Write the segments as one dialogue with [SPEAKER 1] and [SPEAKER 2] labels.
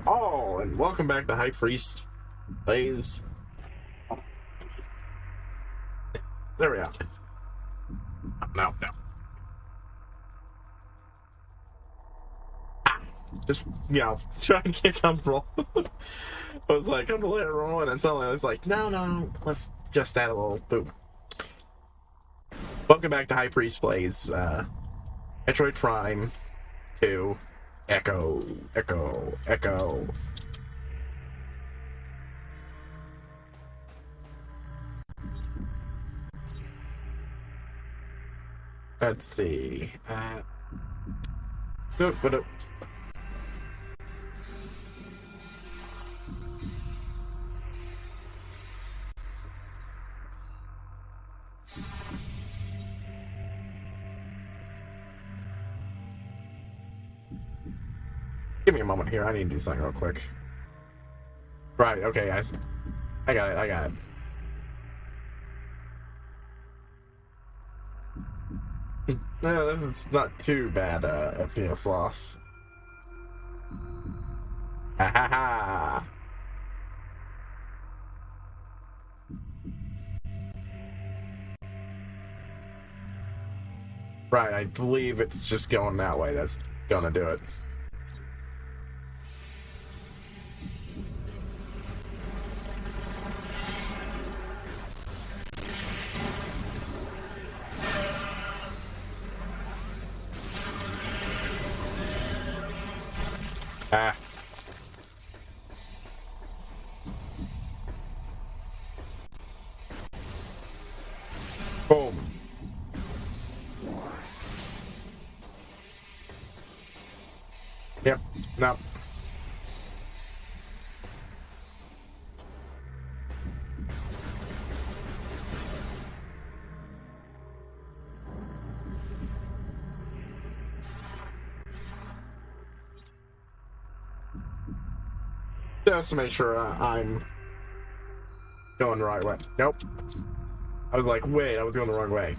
[SPEAKER 1] all, and welcome back to HighPriest Plays. There we are. No. Just, try and get comfortable. I was like, I'm gonna let it roll, and suddenly I was like, no, let's just add a little boom. Welcome back to HighPriest Plays, Metriod Prime 2, Echo. Let's see. Nope. Give me a moment here. I need to do something real quick. Right. Okay. I got it. No, this is not too bad. FPS loss. Ha ha ha. Right. I believe it's just going that way. That's gonna do it. Boom. Yep. No. Just to make sure I'm going the right way. Nope. I was like, wait, I was going the wrong way.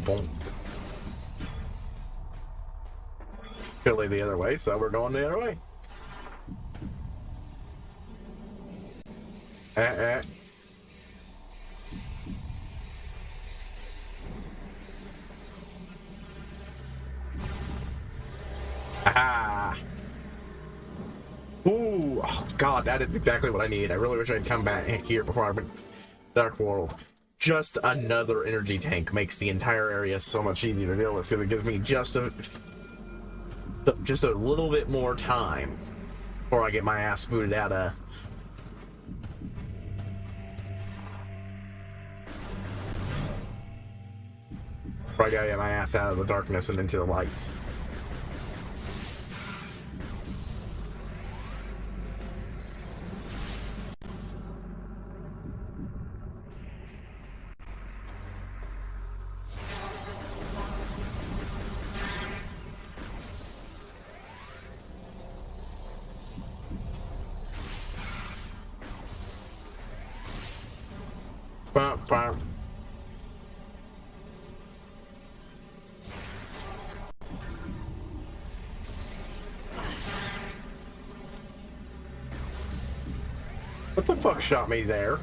[SPEAKER 1] Boom. Clearly the other way, so we're going the other way. Aha! Ooh, oh god, that is exactly what I need. I really wish I'd come back here before I went Dark World. Just another energy tank makes the entire area so much easier to deal with because it gives me just a little bit more time before I get my ass booted out of. Before I gotta get my ass out of the darkness and into the lights. Bam. What the fuck shot me there?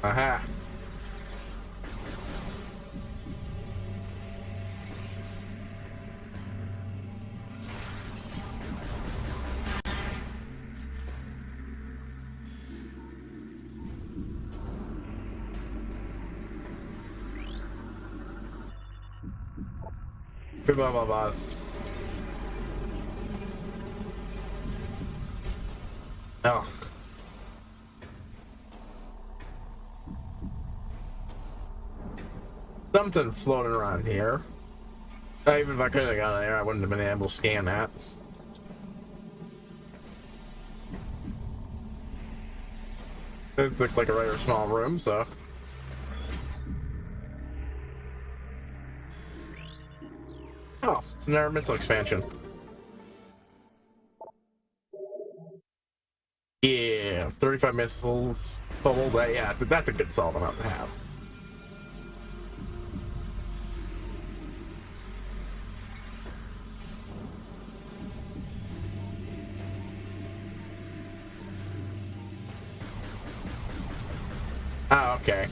[SPEAKER 1] Aha. Blah blah blah. Oh. something floating around here. Even if I could have got there, I wouldn't have been able to scan that. It looks like a rather small room, so. Oh, it's another missile expansion. Yeah, 35 missiles. Oh, well, yeah, but that's a good solid amount to have. Ah, okay.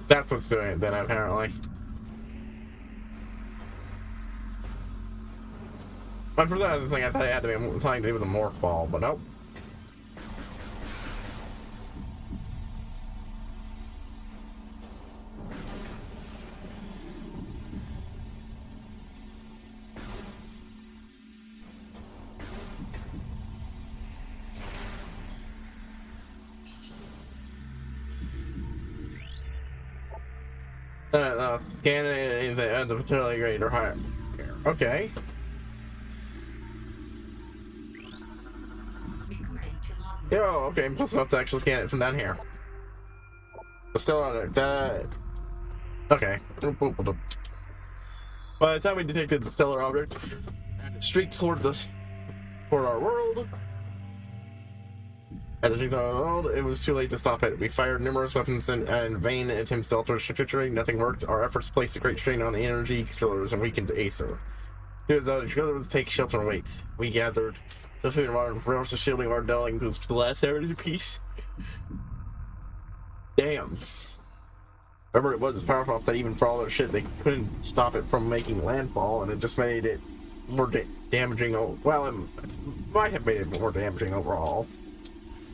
[SPEAKER 1] That's what's doing it then, apparently. But for that other thing, I thought it had to be something to do with the morph ball, but nope. Scan anything at the particularly grade or higher. Okay. Yo, okay, I'm close enough to actually scan it from down here. Still on it. Okay. By the time we detected the stellar object, streaked toward our world. At the streak of our world, it was too late to stop it. We fired numerous weapons in vain attempts to alter its trajectory. Nothing worked. Our efforts placed a great strain on the energy controllers and weakened Acer. It was out to take shelter and wait. We gathered the food and water and ferocious shielding our dwelling to the last hours of peace. Damn. Remember, it wasn't powerful enough that even for all their shit, they couldn't stop it from making landfall, and it just made it more damaging. Well, it might have made it more damaging overall.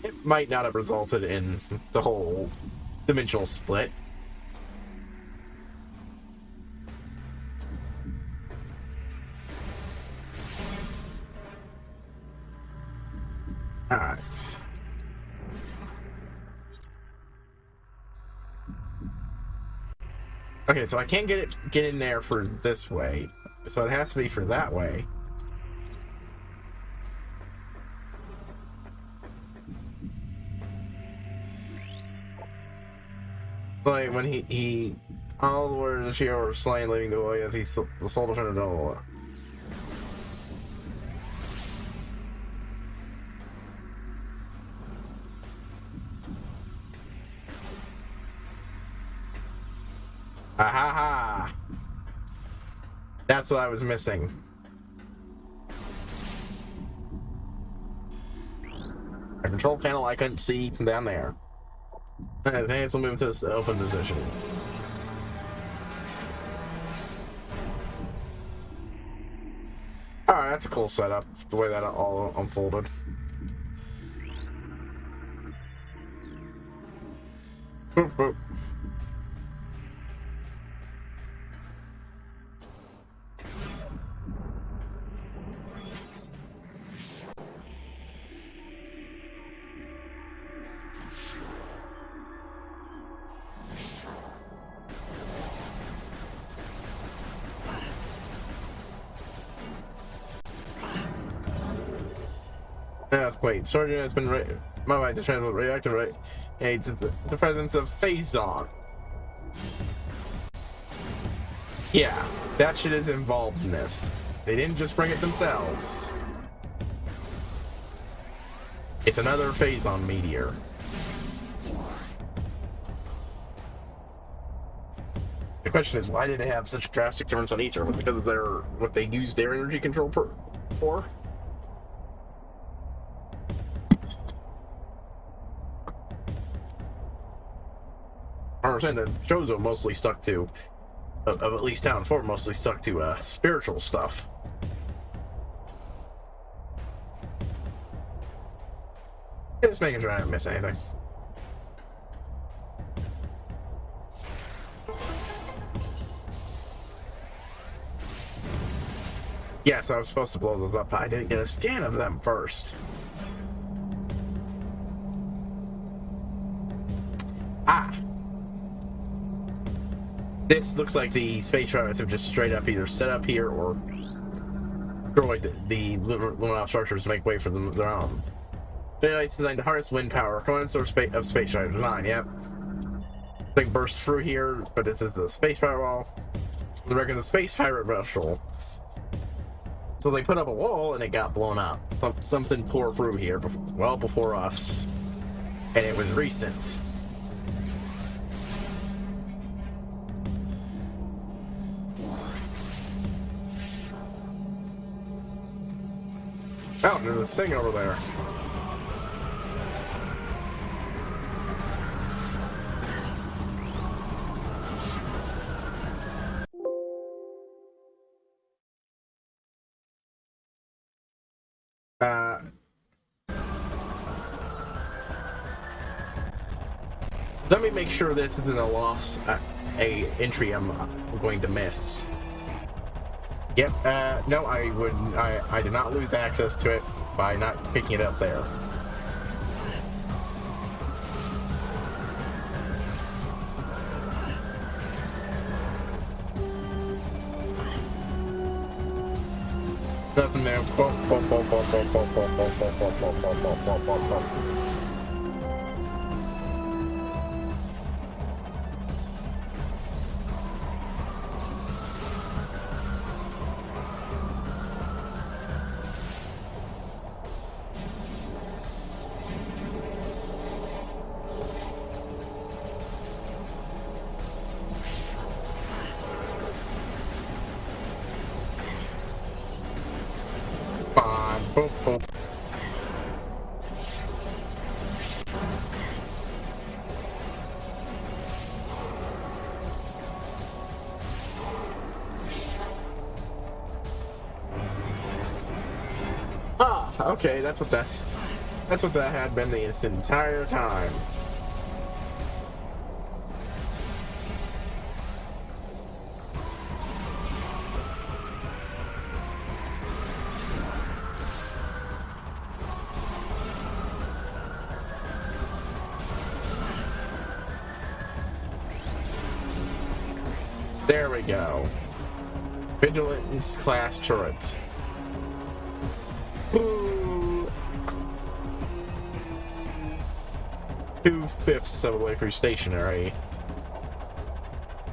[SPEAKER 1] It might not have resulted in the whole dimensional split. Alright. Okay, so I can't get in there for this way. So it has to be for that way. Like when he all the words of Shio were slain, leaving the way as the soul defender double. Ahaha! That's what I was missing. A control panel I couldn't see from down there. Alright, thanks, we'll move to this open position. Alright, that's a cool setup, the way that all unfolded. Boop, boop. Wait, storage unit has been my mind to translate reactor right. It's the presence of Phazon. Yeah, that shit is involved in this. They didn't just bring it themselves. It's another Phazon meteor. The question is, why did they have such a drastic difference on Ether? Was it because of what they used their energy control for? I understand that Chozo mostly stuck to, of at least Town 4, mostly stuck to spiritual stuff. Just making sure I didn't miss anything. Yes, I was supposed to blow those up, but I didn't get a scan of them first. This looks like the space pirates have just straight up either set up here or destroyed the luminous structures to make way for them their own. It's designed to harness wind power, components of space pirate design. Yep. Thing burst through here, but this is the space pirate wall. They reckon the space pirate vessel. So they put up a wall and it got blown up. Something tore through here, well before us, and it was recent. Oh, there's a thing over there. Let me make sure this isn't a loss, a entry I'm going to miss. Yep, no, I did not lose access to it by not picking it up there. Nothing there. Boop, boop. Ah, okay, that's what that had been the entire time. There we go. Vigilance class turret. Ooh. 2/5 of the way through stationary.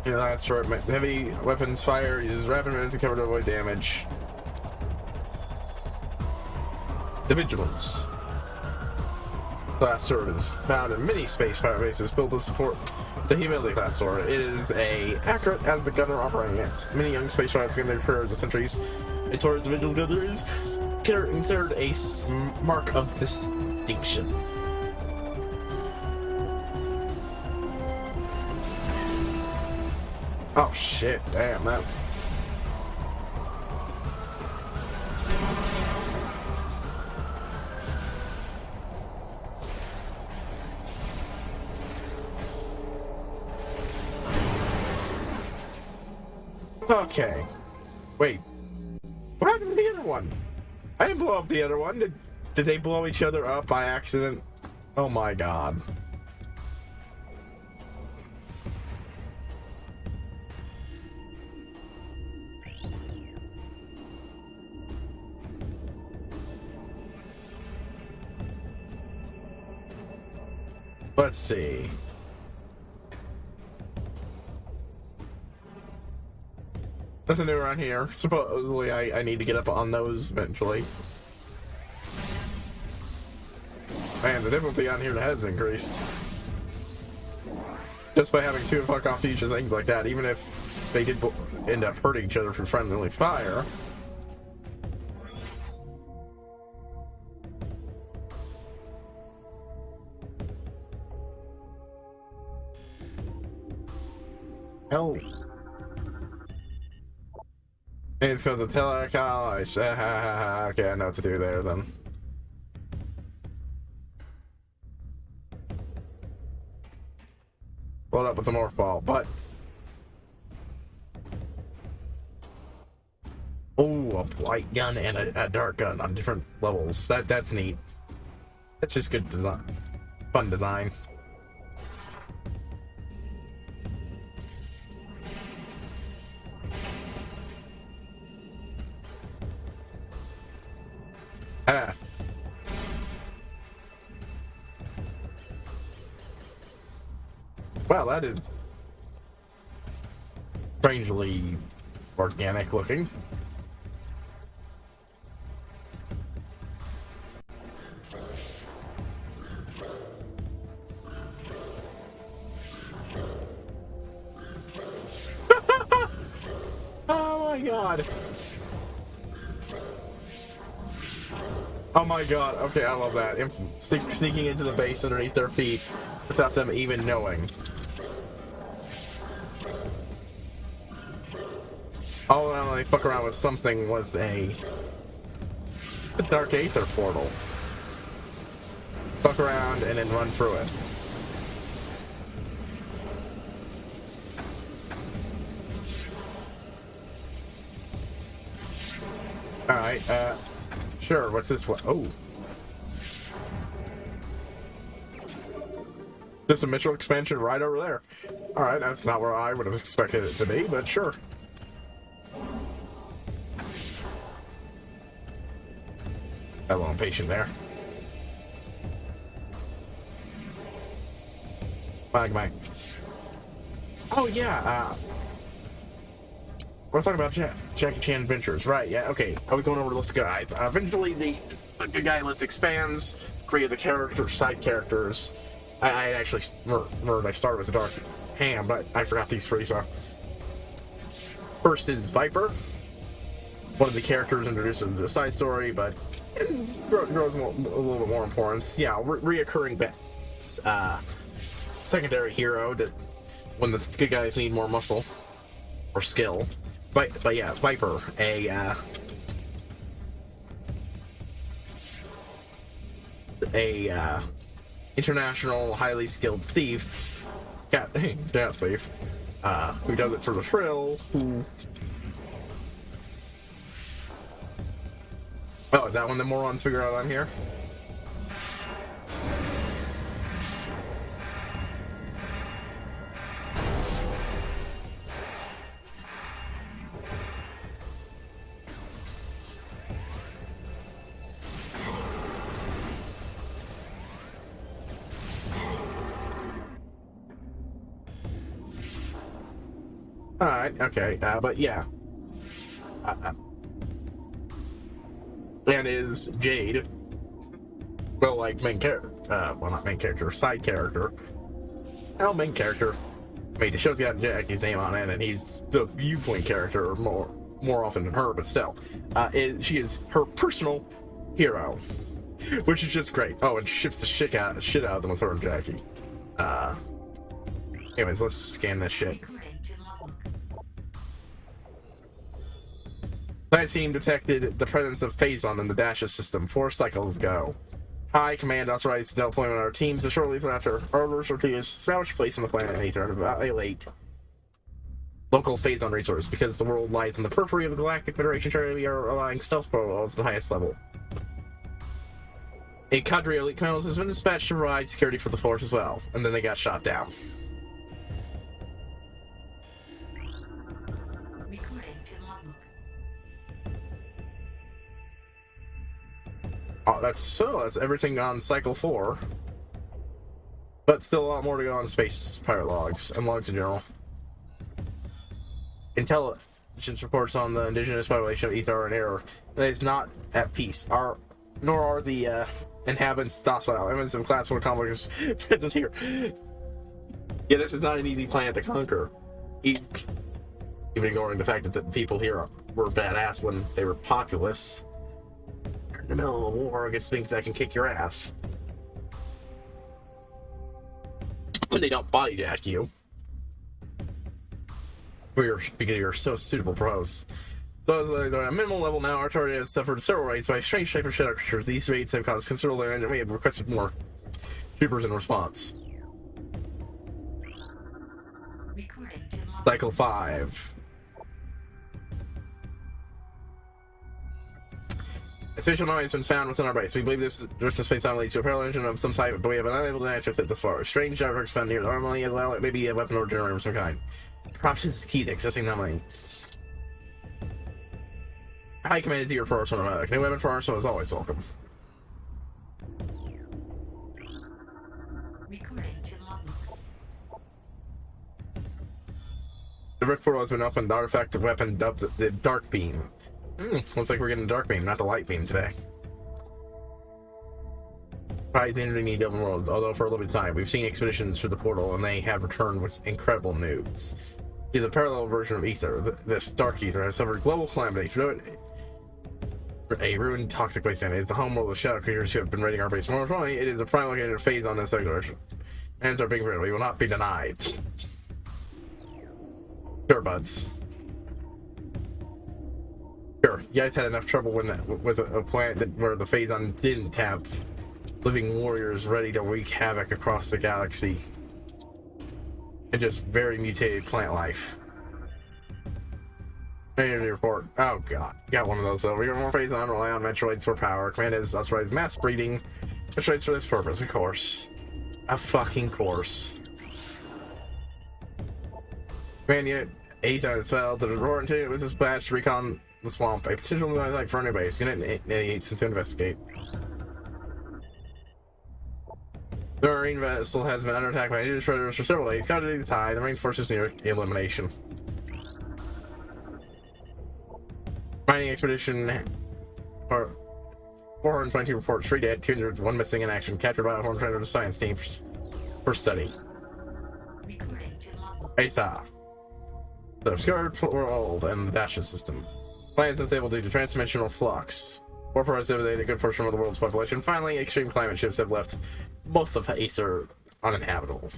[SPEAKER 1] That's turret. Heavy weapons fire uses rapid movements to cover to avoid damage. The Vigilance class turret is found in many space pirate bases built to support the humility class turret. It is accurate as the gunner operating it. Many young space pirates in their careers of centuries. A turret's vigil gunner is considered a mark of distinction. Oh shit! Damn that. Okay. Wait. What happened to the other one? I didn't blow up the other one. Did they blow each other up by accident? Oh my god. Let's see. Nothing new around here. Supposedly, I need to get up on those eventually. Man, the difficulty on here has increased. Just by having two fuck off future things like that, even if they did end up hurting each other from friendly fire. Hell. And so the telecom, okay, I know what to do there then. Load up with the morph ball, but oh, a light gun and a dark gun on different levels. That's neat. That's just good design, fun design. Ah. Well, that is strangely organic looking. Oh my god. Oh my god. Okay, I love that. Sneaking into the base underneath their feet without them even knowing. Oh, well, they fuck around with something with a dark aether portal. Fuck around and then run through it. Alright, sure, what's this one? Oh. Just a Metriod expansion right over there. Alright, that's not where I would have expected it to be, but sure. A little impatient there. Bye. Oh yeah, let's talk about Jackie Chan Adventures. Right, yeah, okay. I was going over the list of guys. Eventually the good guy list expands, create the characters, side characters. I actually I started with the Dark Ham, but I forgot these three, so. First is Viper. One of the characters introduced into the side story, but grows a little bit more importance. Yeah, reoccurring secondary hero that when the good guys need more muscle or skill. But yeah, Viper, a international highly skilled thief, cat thief, who does it for the thrill, who... Oh, is that one the morons figure out I'm here? Alright, okay, but yeah. And is Jade. Well, like, main character. Well, not main character, side character. Well, main character. I mean, the show's got Jackie's name on it, and he's the viewpoint character more often than her, but still. She is her personal hero. Which is just great. Oh, and ships the shit out of them with her and Jackie. Anyways, let's scan this shit. Science team detected the presence of Phazon in the Dasha system 4 cycles ago. High Command authorized the deployment of our teams to shortly thereafter orders or to establish a place on the planet and to evaluate local Phazon resource. Because the world lies in the periphery of the Galactic Federation territory, we are allowing stealth protocols at the highest level. A cadre of elite criminals has been dispatched to provide security for the force as well, and then they got shot down. Oh, that's everything on Cycle 4. But still a lot more to go on Space Pirate logs, and logs in general. Intelligence reports on the indigenous population of Ether are in error. It is not at peace, nor are the inhabitants docile. Evidence of Class 4 conflict is present here. Yeah, this is not an easy planet to conquer. Even ignoring the fact that the people here were badass when they were populous. In the middle of a war against things that can kick your ass. When they don't bodyjack you. Because you're so suitable pros. So they're at a minimal level now. Our target has suffered several raids by a strange type of shadow creatures. These raids have caused considerable damage, and we have requested more troopers in response. Cycle 5. A spatial anomaly has been found within our base. We believe this space anomaly leads to a parallel engine of some type, but we have been unable to access it thus far. Strange objects found near the anomaly as well. It may be a weapon or generator of some kind. Perhaps this is the key to accessing the anomaly. High Command is here for Arsenal Medic. New weapon for Arsenal is always welcome. The Rift Portal has been opened. The artifact weapon dubbed the Dark Beam. Looks like we're getting Dark Beam, not the Light Beam today. Probably the entering the Double World, although for a little bit of time. We've seen expeditions through the portal, and they have returned with incredible news. It's a parallel version of Ether. This Dark Ether has suffered global calamity. A ruined toxic wasteland. It is the homeworld of shadow creatures who have been raiding our base. More importantly, it is a prime located phase on this exploration. Hands are being rid. We will not be denied. Sure, buds. Sure. You guys had enough trouble with a planet where the Phazon didn't have living warriors ready to wreak havoc across the galaxy. And just very mutated plant life. Energy report. Oh god. Got one of those though. We got more Phazon, rely on Metroids for power. Command is authorized mass breeding. Metroids for this purpose, of course. A fucking course. Command unit, 8 times fell to the roaring unit with this batch to recon the swamp. A potential like for a new base. Unit 88 to investigate. The marine vessel has been under attack by Indian shredders for several days. Counted the tide. The marine force is near elimination. Mining expedition, or 422 reports, 3 dead, 200, 1 missing in action. Captured by a 400 science team for study. Asa. The obscured world and the Dasha system. Planets unstable due to transdimensional flux. Warfare has devastated a good portion of the world's population. Finally, extreme climate shifts have left most of Acer uninhabitable.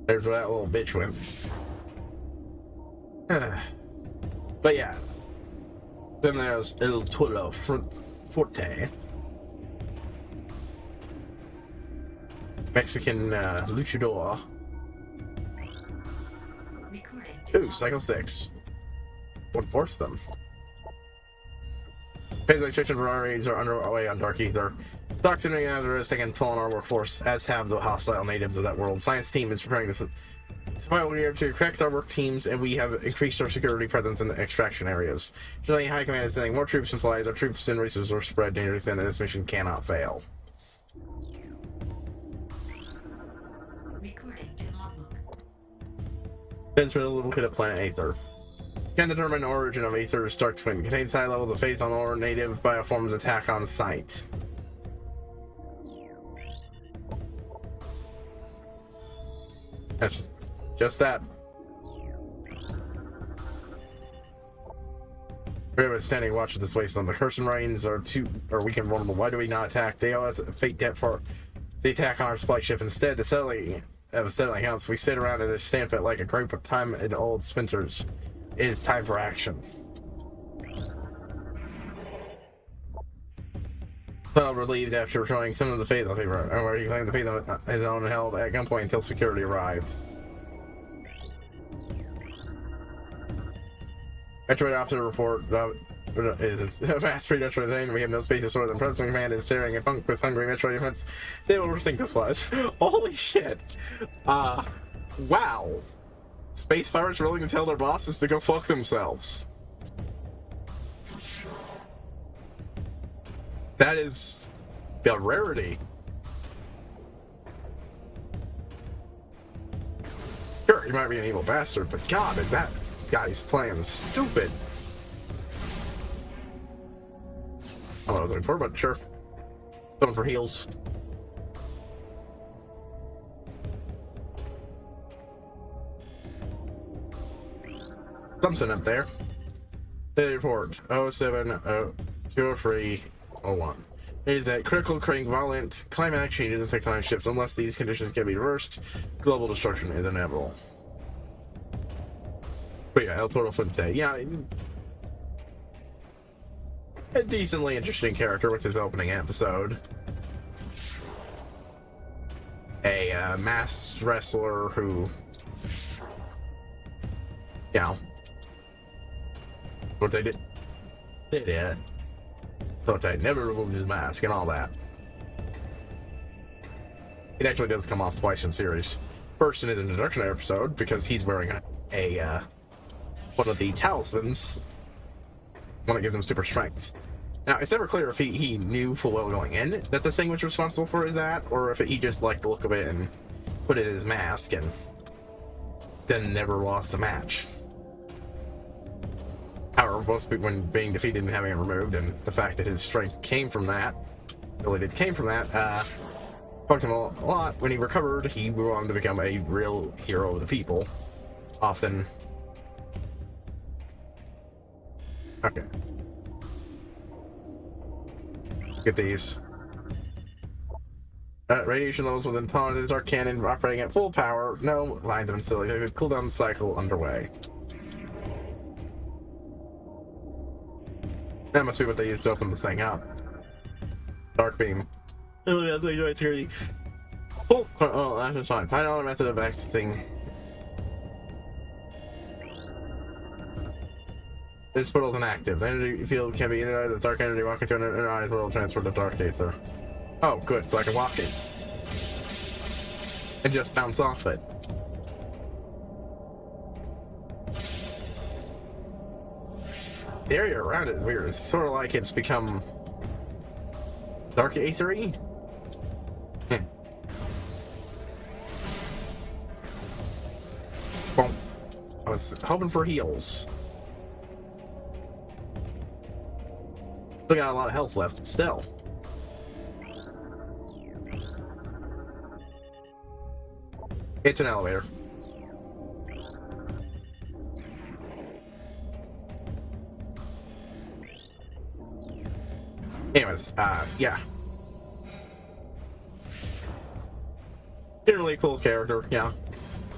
[SPEAKER 1] There's where that little bitch went. But yeah. Then there's El Toro Forte. Mexican luchador. Ooh, cycle 6. 1/4 them. Phase extraction raids are underway on Dark Ether. Docks are another second toll on our workforce, as have the hostile natives of that world. Science team is preparing this survival gear to correct our work teams, and we have increased our security presence in the extraction areas. Generally, High Command is sending more troops and supplies. Our troops and resources are spread nearly thin, and this mission cannot fail. Since we're a little bit of planet Aether. Can determine the origin of Aether's dark twin. Contains high levels of Phazon or native bioforms attack on sight. That's just that. We have a standing watch at this wasteland. The Curse and Rains are weak and vulnerable. Why do we not attack? They always fate debt for the attack on our supply ship. Instead, the settling accounts, we sit around in this standpit like a group of time and old splinters. It is time for action. Well, relieved after showing some of the Phazon paper, where he claimed the Phazon is own held at gunpoint until security arrived. Metroid after the report is a mass pre-Metroid thing. We have no space to store them. President Command is staring at Punk with hungry Metroid defense. They will rethink this was. Holy shit. Wow. Space pirates willing to tell their bosses to go fuck themselves. That is the rarity. Sure, he might be an evil bastard, but god, is that guy's playing stupid. I don't know what I was looking for, but sure. Going for heals. Something up there. Daily report 07020301. It is that critical creating violent climatic changes and tectonic shifts. Unless these conditions can be reversed, global destruction is inevitable. But yeah, El Toro Fuente. Yeah, a decently interesting character with his opening episode. A masked wrestler who, you know, what they did. Thought they never removed his mask and all that. It actually does come off twice in series. first in his introductory episode because he's wearing a one of the talismans, one that gives him super strength. Now, it's never clear if he knew full well going in that the thing was responsible for that, or if he just liked the look of it and put it in his mask and then never lost the match. However, most people, when being defeated and having it removed, and the fact that his strength came from that, fucked him a lot. When he recovered, he went on to become a real hero of the people. Often. Okay. Get these. Radiation levels within tolerance of the Dark Cannon operating at full power. No lines of instability. The cooldown cycle underway. That must be what they used to open the thing up. Dark beam. Oh, that's what you're doing. Oh, that's just fine. Find another method of accessing. This portal is inactive. The energy field can be energized. The dark energy walking to an energized world transferred to dark aether. Oh, good. So I can walk it and just bounce off it. The area around it is weird. It's sort of like it's become dark aethery. Boom. I was hoping for heals. Still got a lot of health left, still. It's an elevator. Anyways, yeah. Generally a cool character, yeah.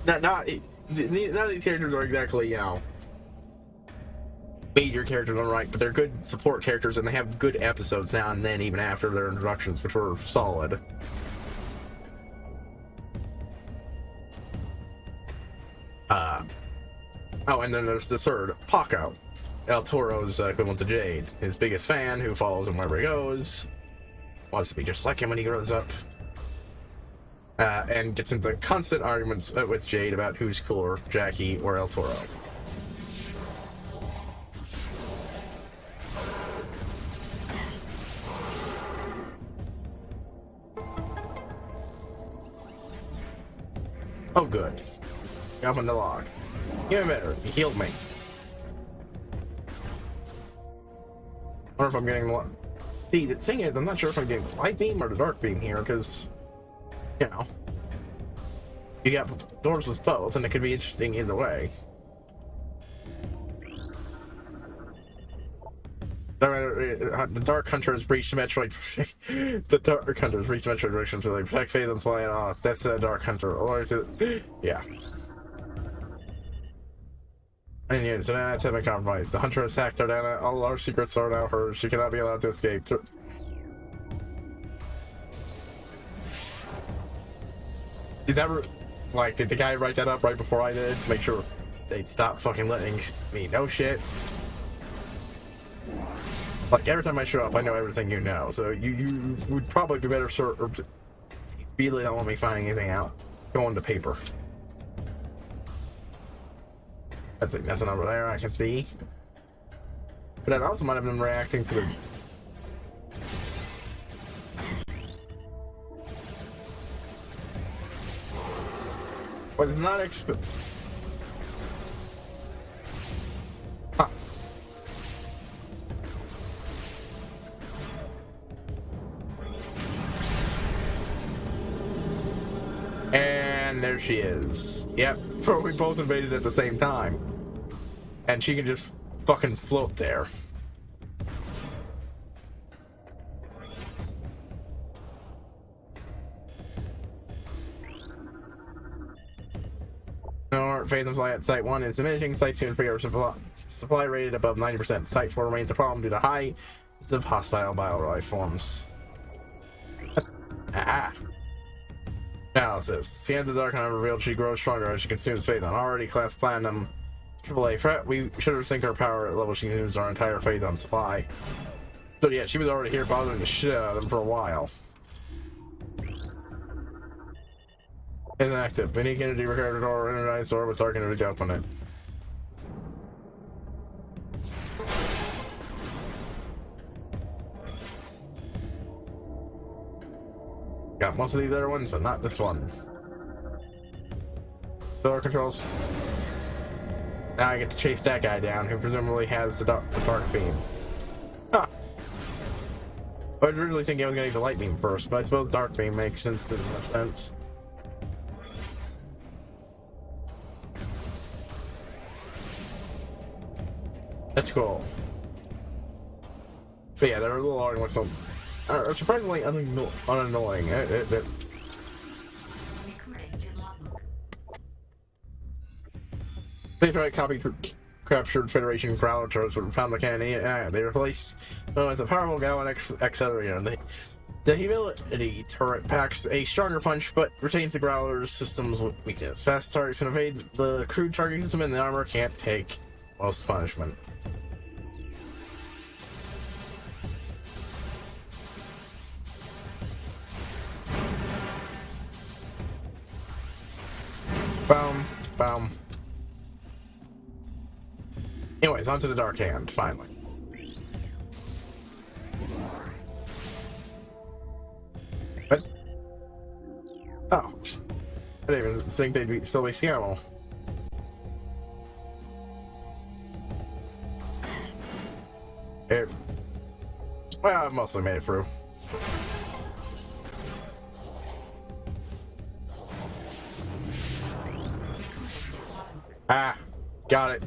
[SPEAKER 1] None of these characters are exactly, you know, major characters on right, but they're good support characters and they have good episodes now and then, even after their introductions, which were solid. Oh, and then there's the third, Paco, El Toro's equivalent to Jade, his biggest fan, who follows him wherever he goes, wants to be just like him when he grows up, and gets into constant arguments with Jade about who's cooler, Jackie or El Toro. Oh, good. Got him in the log. Even better, he healed me. I wonder if I'm getting the... See, the thing is, I'm not sure if I'm getting the light beam or the dark beam here, because, you know, you got doors with both, and it could be interesting either way. The Dark Hunter has breached the Metroid. The Dark Hunter has breached the Metroid direction to like protect Faith and fly and all. That's the Dark Hunter. Or is it? Yeah. And yeah, Zanana has been compromised. The Hunter has hacked Ardana. All our secrets are now hers. She cannot be allowed to escape. Is that like, did the guy write that up right before I did to make sure they stopped fucking letting me know shit? Like, every time I show up, I know everything you know, so you would probably be better served if you really don't want me finding anything out. Go on to paper. I think that's a number there I can see. But that also might have been reacting to the... Was not Huh. And there she is. Yep, we both invaded at the same time. And she can just fucking float there. Faith and fly at Site 1 is diminishing. Site soon pre supply rated above 90%. Site 4 remains a problem due to high of hostile biolife forms. Ah. Analysis. Scan of the Dark Hunter revealed she grows stronger as she consumes Faith on already class platinum AAA threat. We should rethink her power at level she consumes our entire Faith on supply. So yeah, she was already here bothering the shit out of them for a while. Inactive. Unique energy required or energized door with dark energy to open it. Got most of these other ones, but not this one. Door controls. Now I get to chase that guy down, who presumably has the dark beam. Huh. I was originally thinking I was going to use the light beam first, but I suppose dark beam makes sense to much sense. That's cool. But yeah, they're a little annoying with some. Surprisingly unannoying. They tried copy captured Federation Growler turrets but found the cannon. They replaced them with a powerful Gallon accelerator. The humility turret packs a stronger punch but retains the Growler's system's weakness. Fast targets can evade the crude targeting system, and the armor can't take most punishment. Boom, boom. Anyways, onto the Dark Hand, finally. What? Oh. I didn't even think they'd still be Seattle. Well, I've mostly made it through. Ah, got it.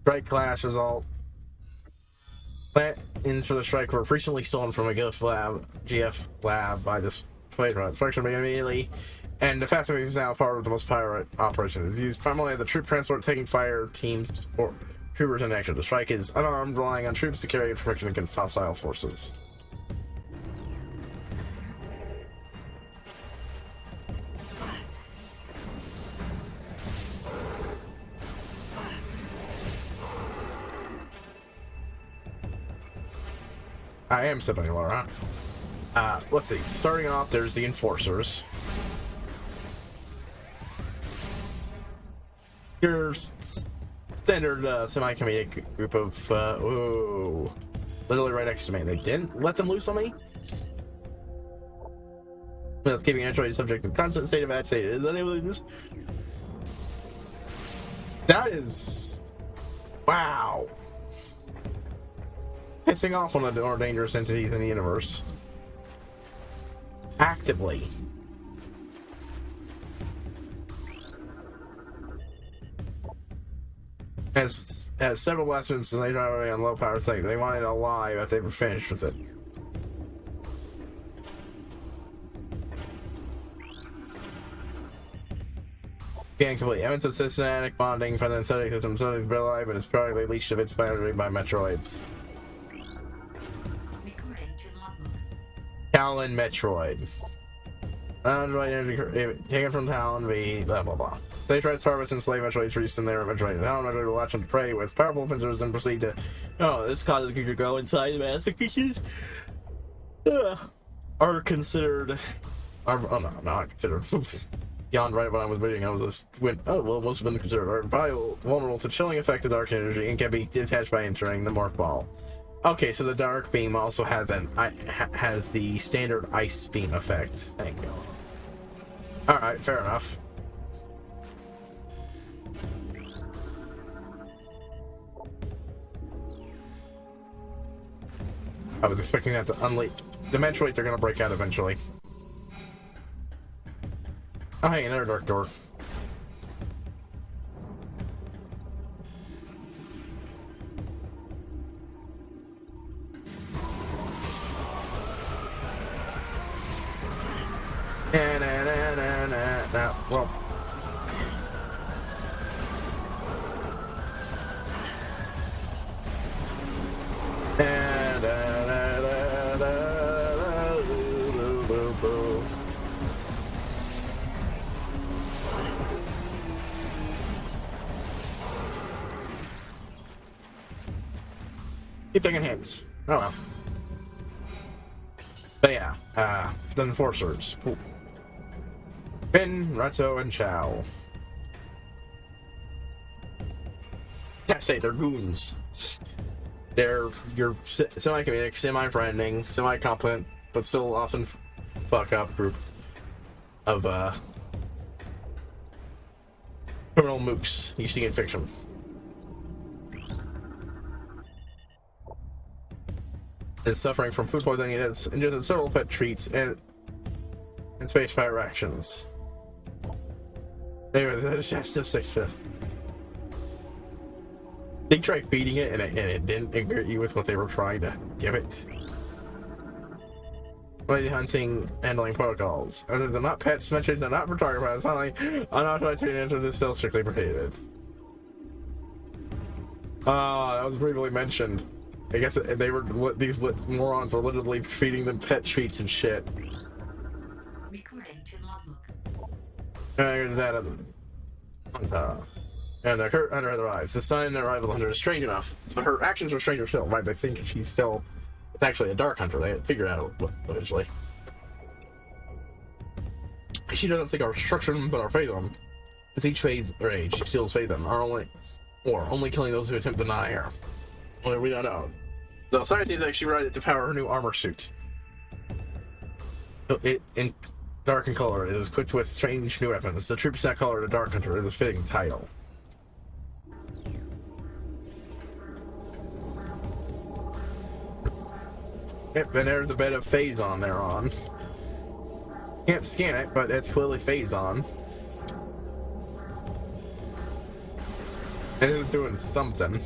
[SPEAKER 1] Strike class result. Plant ins for the strike were recently stolen from a GF lab by this playground. Selection made immediately, and the fast moving is now part of the most pirate operation. It's used primarily as the troop transport, taking fire teams or troopers in action. The strike is unarmed, relying on troops to carry protection against hostile forces. I am sipping Laura. Let's see. Starting off, there's the Enforcers. Your standard semi-comedic group of, ooh, literally right next to me. They didn't let them loose on me? That's keeping Metroid subject to constant state of agitated. Is that able to just... That is... Wow. Pissing off one of the more dangerous entities in the universe. Actively. Has several lessons and they drive away on low power thing. They wanted it alive after they were finished with it. Can't complete. Evidence of systematic bonding from the synthetic system. Something's been alive and is probably leached of its boundary by Metroids. Talon Metroid. Android energy taken from Talon V. Blah blah blah. They tried to harvest and slay Metroids for use in their Metroid. Talon Metroid will watch them prey with powerful pincers and proceed to. Oh, this causes the creature to go inside the massive creatures. Are considered. Oh no, not considered. Yawned right when I was reading. I was just went. Oh well, most have been considered are vulnerable to chilling effect of dark energy and can be detached by entering the morph ball. Okay, so the dark beam also has the standard ice beam effect. Thank you. All right, fair enough. I was expecting that to unleash. The Metroids are gonna break out eventually. Oh, hey, another dark door. Well. Keep taking hits. Oh well. But yeah, the Enforcers. Ooh. Finn, Ratso, and Chow. I say they're goons. They're your semi-comedic, semi-friending, semi-competent, but still often fuck up group of criminal mooks you see in fiction. Is suffering from food poisoning and has ingested several pet treats and space fire actions. Anyway, that's just they tried feeding it and it didn't agree with what they were trying to give it. Lady hunting handling protocols. They're not pets, Metriod, they're not for target pilots. Finally, unauthorized entry is still strictly prohibited. That was briefly mentioned. I guess they were these morons were literally feeding them pet treats and shit.
[SPEAKER 2] Recording to logbook.
[SPEAKER 1] Here's that. And under her eyes, the sign of arrival hunter is strange enough. So her actions are stranger still, right? They think she's still. It's actually a dark hunter. They figure it out eventually. She doesn't seek our destruction, but our faith on. As each phase or age, she steals faith on. Only killing those who attempt to deny her. Well, we don't know. The scientists actually write it to power her new armor suit. It in dark in color. It is equipped with strange new weapons. The troops that call her the Dark Hunter is a fitting title. Yep, and there's a bit of Phazon there on. Can't scan it, but it's clearly Phazon. And it's doing something.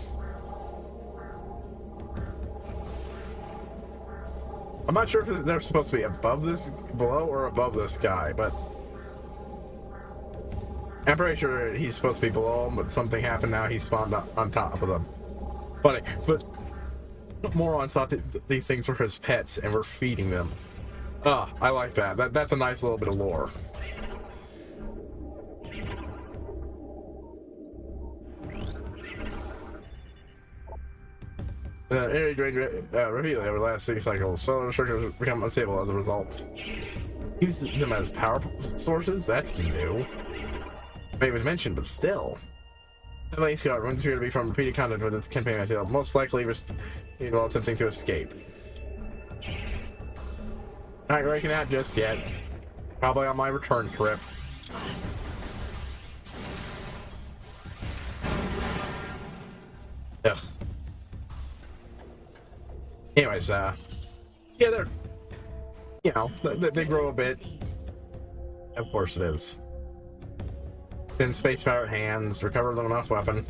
[SPEAKER 1] I'm not sure if they're supposed to be below or above this guy, but I'm pretty sure he's supposed to be below him, but something happened now he spawned on top of them. Funny, but morons thought that these things were his pets and were feeding them. I like that. That's a nice little bit of lore. Energy drain repeatedly over the last 6 cycles. Solar structures become unstable as a result. Use them as power sources? That's new. Maybe it was mentioned, but still. The lane scout runs appear to be from repeated contact with its campaign material, most likely while attempting to escape. Not breaking out just yet. Probably on my return trip. Ugh. Anyways, yeah, they're, you know, they grow a bit. Of course it is. Then space power hands, recover them enough weapon.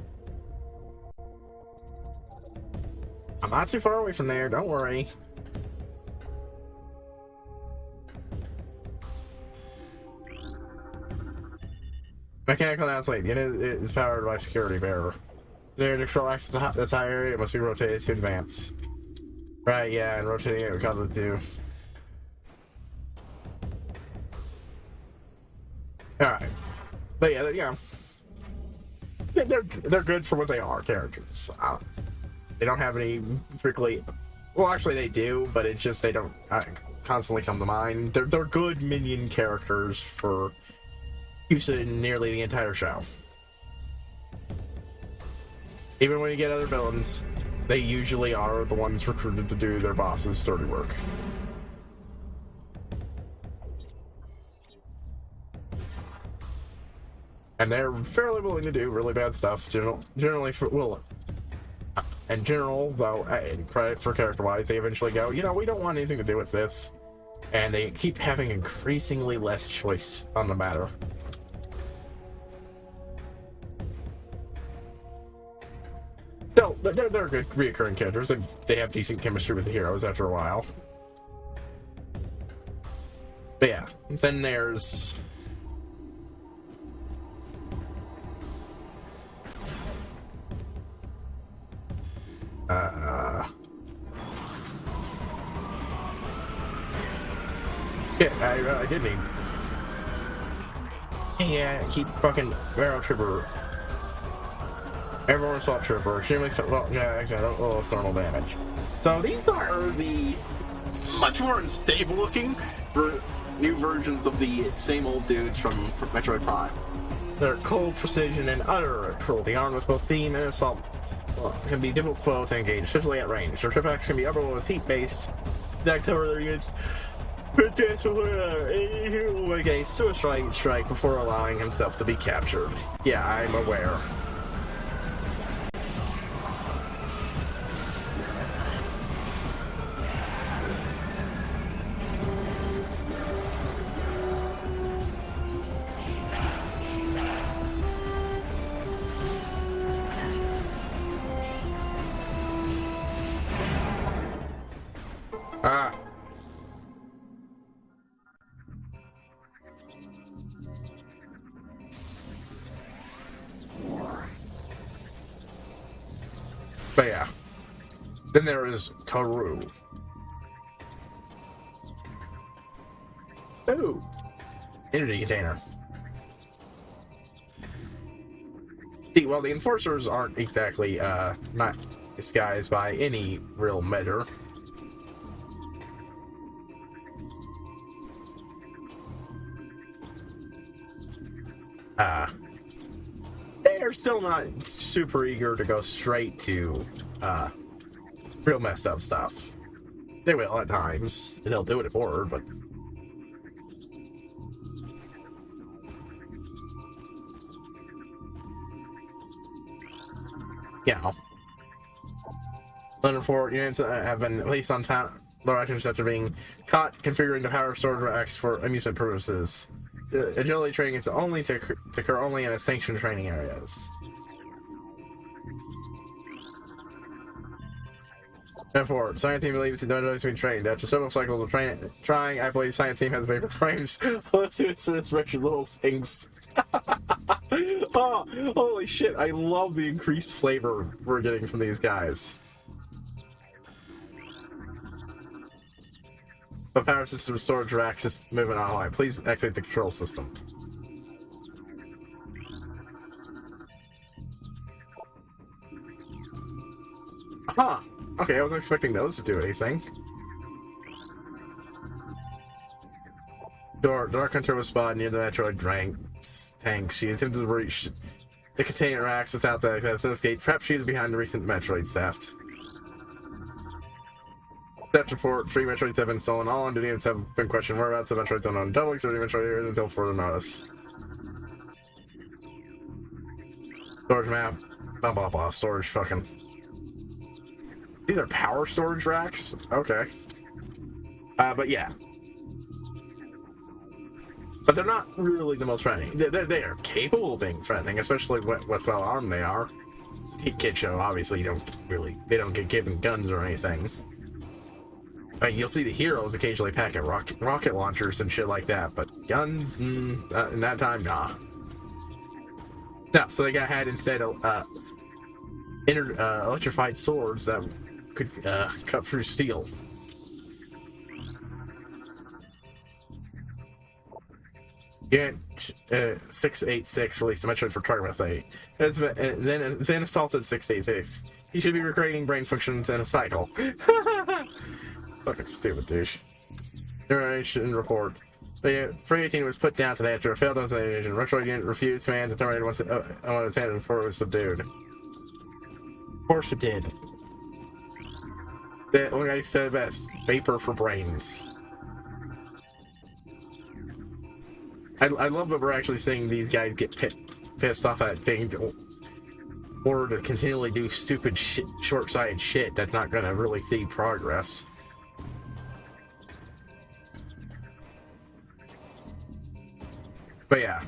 [SPEAKER 1] I'm not too far away from there, don't worry. Mechanical announcement, it is powered by security bearer. There to control access to this high area, it must be rotated to advance. Right, yeah, and rotating it would cause it to. Alright. But yeah, you know, they're good for what they are, characters. They don't have any particularly. Well, actually, they do, but it's just they don't constantly come to mind. They're good minion characters for use in nearly the entire show. Even when you get other villains, they usually are the ones recruited to do their boss's dirty work. And they're fairly willing to do really bad stuff, generally for, well, in general, though, credit for character-wise, they eventually go, you know, we don't want anything to do with this. And they keep having increasingly less choice on the matter. So, they're good reoccurring characters. They have decent chemistry with the heroes after a while. But yeah, then there's... Yeah, I did need... Yeah, keep fucking Barrel Trooper. Everyone assault trooper, extremely well, yeah, little thermal damage. So these are the much more unstable looking new versions of the same old dudes from Metroid Prime. They're cold precision and utter cruelty, armed with both beam and assault. Well, can be difficult foe to engage, especially at range. Their trip acts can be upperable with heat-based. That cover their units make a suicide strike before allowing himself to be captured. Yeah, I'm aware. But yeah. Then there is Taru. Ooh. Energy container. See, well, the enforcers aren't exactly, not disguised by any real measure. They're still not super eager to go straight to, real messed up stuff. They will at times. They'll do it for her, but... yeah. 104 units have been placed on low actions after being caught configuring the power storage racks for amusement purposes. Agility training is only to occur only in sanctioned training areas. Therefore, science team believes it doesn't to be trained. After several cycles of trying, I believe science team has vapor frames. Let's do this special little things. Oh, holy shit! I love the increased flavor we're getting from these guys. The power system storage racks is moving online. Please exit the control system. Huh. Okay, I wasn't expecting those to do anything. Dark Hunter was spotted near the Metroid tanks. She attempted to reach the container racks without the access gate. Perhaps she is behind the recent Metroid theft. Theft report, 3 Metroids have been stolen. All on duty and have been questioned. Whereabouts the Metroids unknown. Double exerting Metroid areas until further notice. Storage map. Blah blah blah. Storage fucking. These are power storage racks? Okay. But yeah. But they're not really the most threatening. They are capable of being threatening, especially with how armed they are. Kid Show, obviously, they don't get given guns or anything. I mean, you'll see the heroes occasionally pack at rocket launchers and shit like that, but guns, in that time, nah. No, so they had instead electrified swords that could cut through steel. Unit 686 released the Metroid for Target Method. Then assaulted 686. He should be recreating brain functions in a cycle. Fucking stupid douche. Generation report. The 318 was put down today after a failed invasion. Metroid unit refused command and terminated once its hand before it was subdued. Of course it did. The one guy said it best. Vapor for brains. I love that we're actually seeing these guys get pissed off at being ordered to continually do stupid shit, short-sighted shit that's not gonna really see progress. But yeah.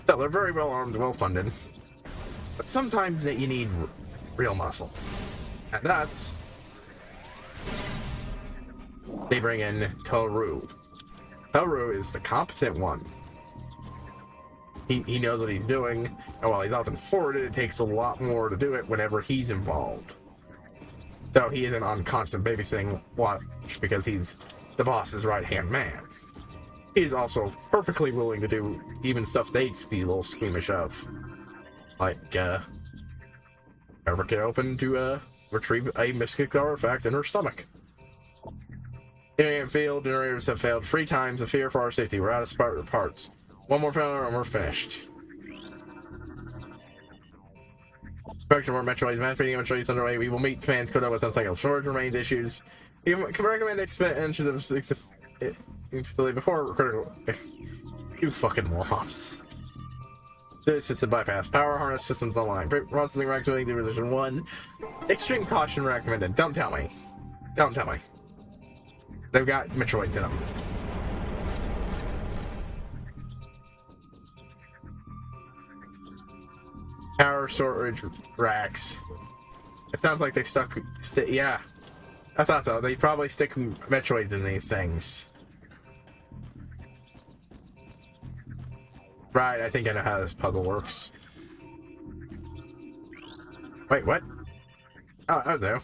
[SPEAKER 1] So they're very well armed, well funded. But sometimes you need real muscle. And thus, they bring in Taru. Taru is the competent one. He knows what he's doing, and while he's often forwarded, it takes a lot more to do it whenever he's involved. Though he isn't on constant babysitting watch because he's the boss's right-hand man. He's also perfectly willing to do even stuff they'd be a little squeamish of. Like, ever get open to, retrieve a mystic artifact in her stomach. Area field generators have failed 3 times. A fear for our safety. We're out of spark parts. One more failure and we're finished. Correction more Metroids. Mass breeding Metroids underway. We will meet commands code up with uncycled storage remains issues. You can recommend expansion of facility before critical. You fucking morons. This is a bypass. Power harness systems online. Processing rack doing division 1. Extreme caution recommended. Don't tell me. Don't tell me. They've got Metroids in them. Power storage racks. It sounds like they yeah. I thought so. They probably stick Metroids in these things. Right, I think I know how this puzzle works. Wait, what? Oh, I know.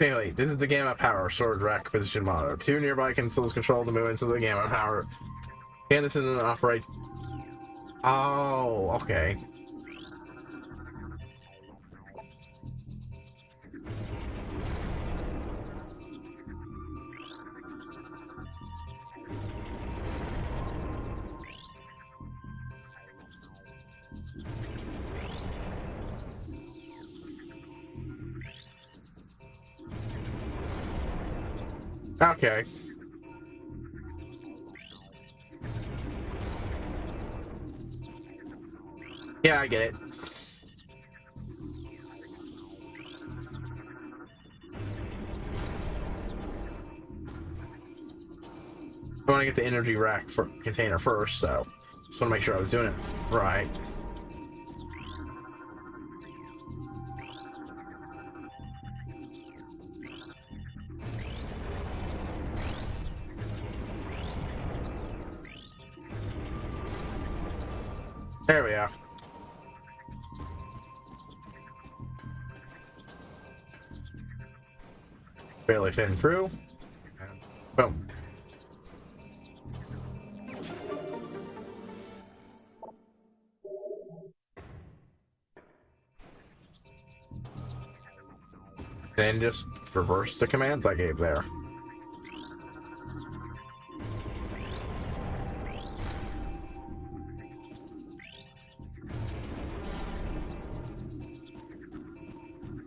[SPEAKER 1] Anyway, this is the gamma power storage rack position monitor. 2 nearby consoles control the movements of the gamma power. And this is an operate. Oh, okay. Okay. Yeah, I get it. I want to get the energy rack for container first, so just want to make sure I was doing it right. There we are. Barely fitting through. And boom. And just reverse the commands I gave there.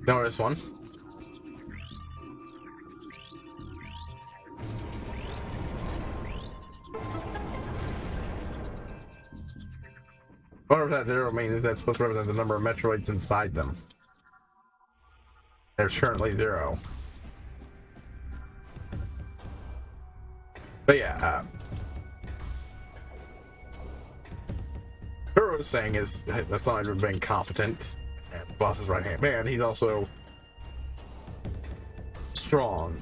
[SPEAKER 1] Notice one. Whatever that 0 means, that's supposed to represent the number of Metroids inside them. There's currently 0. But yeah, what I was saying is that's not even being competent. And boss's right hand man, he's also strong.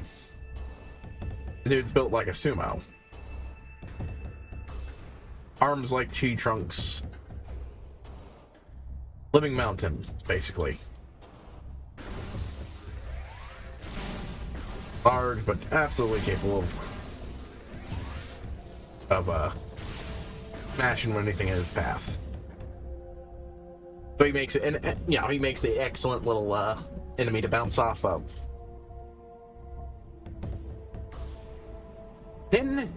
[SPEAKER 1] The dude's built like a sumo. Arms like tree trunks. Living mountain, basically. Large, but absolutely capable of smashing anything in his path. So he makes it, and yeah, he makes the excellent little enemy to bounce off of. Then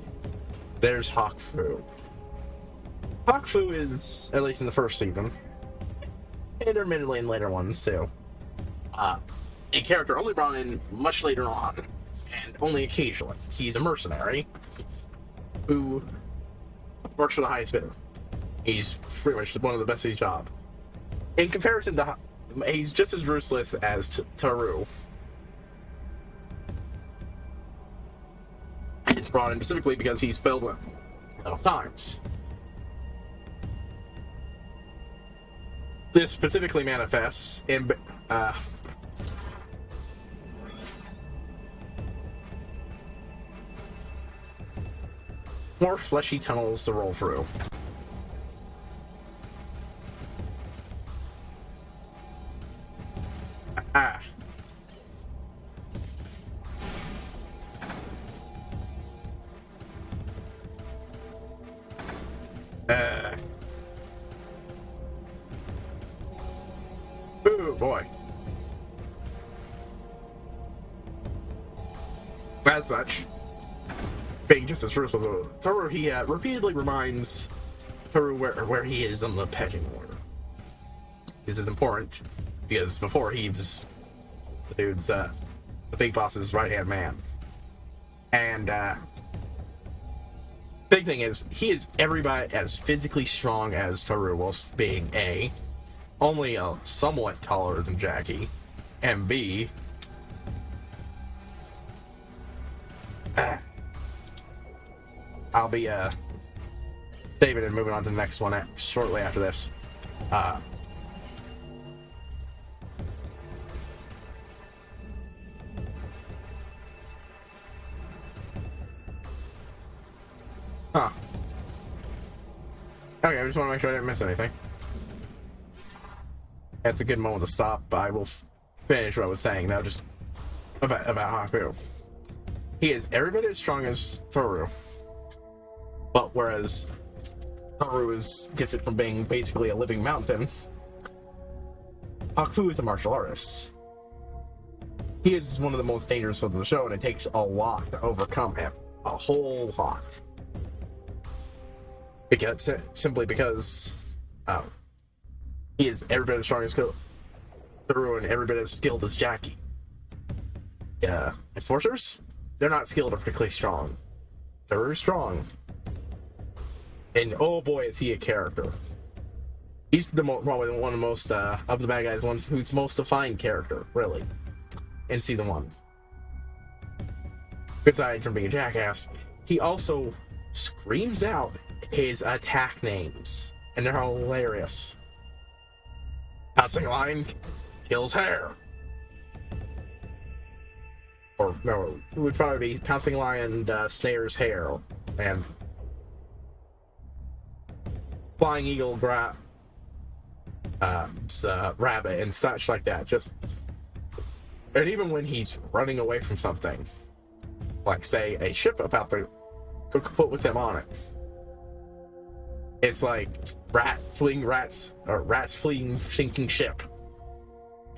[SPEAKER 1] there's Hawkfu. Hawkfu is, at least in the first season, intermittently in later ones too, a character only brought in much later on, and only occasionally. He's a mercenary who works for the highest bidder. He's pretty much one of the best at his job. In comparison to, he's just as ruthless as Taru. It's brought in specifically because he's failed enough times. This specifically manifests in more fleshy tunnels to roll through. Ah. Ooh, boy. As such, being just as ruthless. Toru, he repeatedly reminds Toru where he is on the pecking order. This is important because before he was the dude's the big boss's right hand man, and big thing is he is everybody as physically strong as Toru, whilst being only somewhat taller than Jackie, and B, I'll be David and moving on to the next one shortly after this. Okay, I just want to make sure I didn't miss anything. That's a good moment to stop. I will finish what I was saying now, just about Haku. He is every bit as strong as Toru, but whereas Toru gets it from being basically a living mountain, Haku is a martial artist. He is one of the most dangerous of the show, and it takes a lot to overcome him. A whole lot. Simply because he is every bit as strong as Toru and every bit as skilled as Jackie. Enforcers? They're not skilled or particularly strong. Toru's strong. And oh boy, is he a character. He's probably one of the most, of the bad guys, one who's most defined character, really, in season 1. Besides from being a jackass, he also screams out his attack names, and they're hilarious. Pouncing Lion kills hair. Or no, it would probably be Pouncing Lion snares hair, and Flying Eagle grabs rabbit and such like that. And even when he's running away from something, like say a ship about to put with him on it, it's like rats fleeing sinking ship.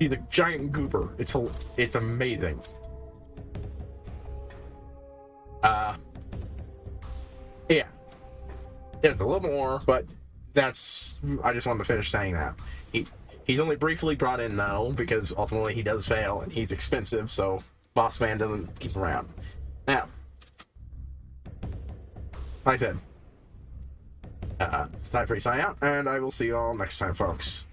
[SPEAKER 1] He's a giant goober. It's amazing. Yeah. There's a little more, but I just wanted to finish saying that. He's only briefly brought in though, because ultimately he does fail and he's expensive, so Boss Man doesn't keep him around. Now, like I said, it's time for you to sign out, and I will see you all next time, folks.